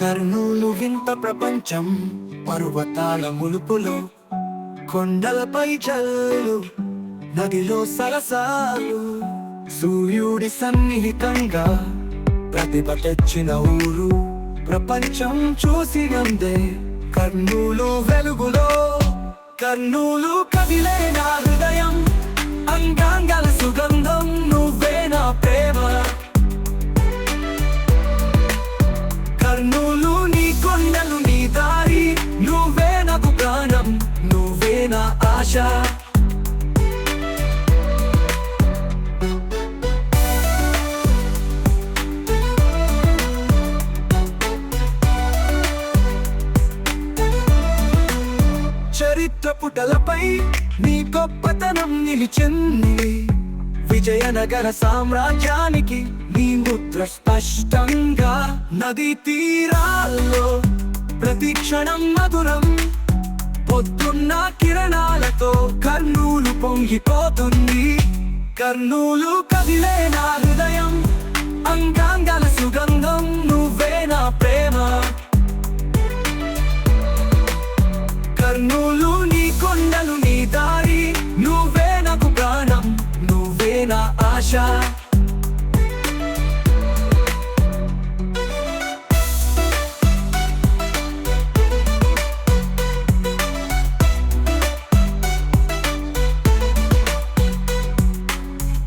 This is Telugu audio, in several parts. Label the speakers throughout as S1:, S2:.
S1: కర్నూలు వింత ప్రపంచం, పర్వతాల ములుపులో, కొండలపై జల్లు, నదిలో సరసాలు, సూర్యుడి సన్నిహితంగా ప్రతిభ తెచ్చిన ఊరు. ప్రపంచం చూసినందే కర్నూలు వెలుగులో. కర్నూలు కదిలే నా హృదయం, అంగాంగాల సుగంధం, నువ్వే నా ప్రేమ. కర్నూలు నీ కొండలు, నీ దారి, నువ్వే నాకు ప్రాణం, నువ్వే నా ఆశ. చరిత్ర పుటలపై నీ గొప్పతనం నిలిచింది. విజయనగర సామ్రాజ్యానికి నీ ముద్ర స్పష్టంగా. నదీ తీరాల్లో ప్రతి క్షణం మధురం, పొద్దున్న కిరణాలతో కర్నూలు పొంగిపోతుంది. కర్నూలు కదిలే నా హృదయం, అంగాంగాల సుగంధం, నువ్వే నా ప్రేమ. కర్నూలు నీ కొండలు, నీ దారి, నువ్వే నాకు ప్రాణం, నువ్వే నా ఆశ.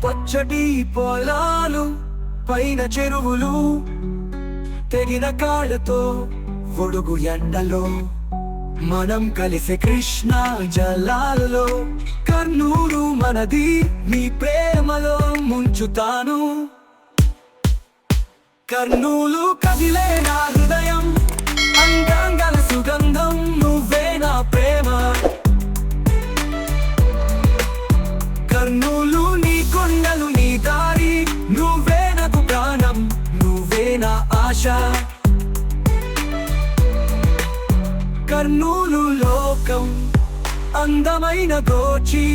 S1: పచ్చటి పొలాలు, పైన చెరువులు, తెగిన కాళ్ళతో ఒడుగు ఎండలో మనం కలిసే కృష్ణా జలాల్లో. కర్నూలు మనది, నీ ప్రేమలో ముంచుతాను. కర్నూలు కదిలే నా హృదయం, అంగాంగాల సుగంధం, నువ్వే నా ప్రేమ. కర్నూలు నీ కొండలు, నీ దారి, నువ్వే నాకు ప్రాణం, నువ్వే నా ఆశ. కర్నూలు లోకం అందమైన గోచి,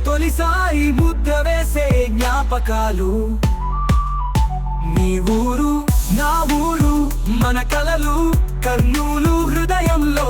S1: తొలిసారి ముద్ర వేసే జ్ఞాపకాలు. నీ ఊరు నా ఊరు, మన కలలు, కర్నూలు హృదయంలో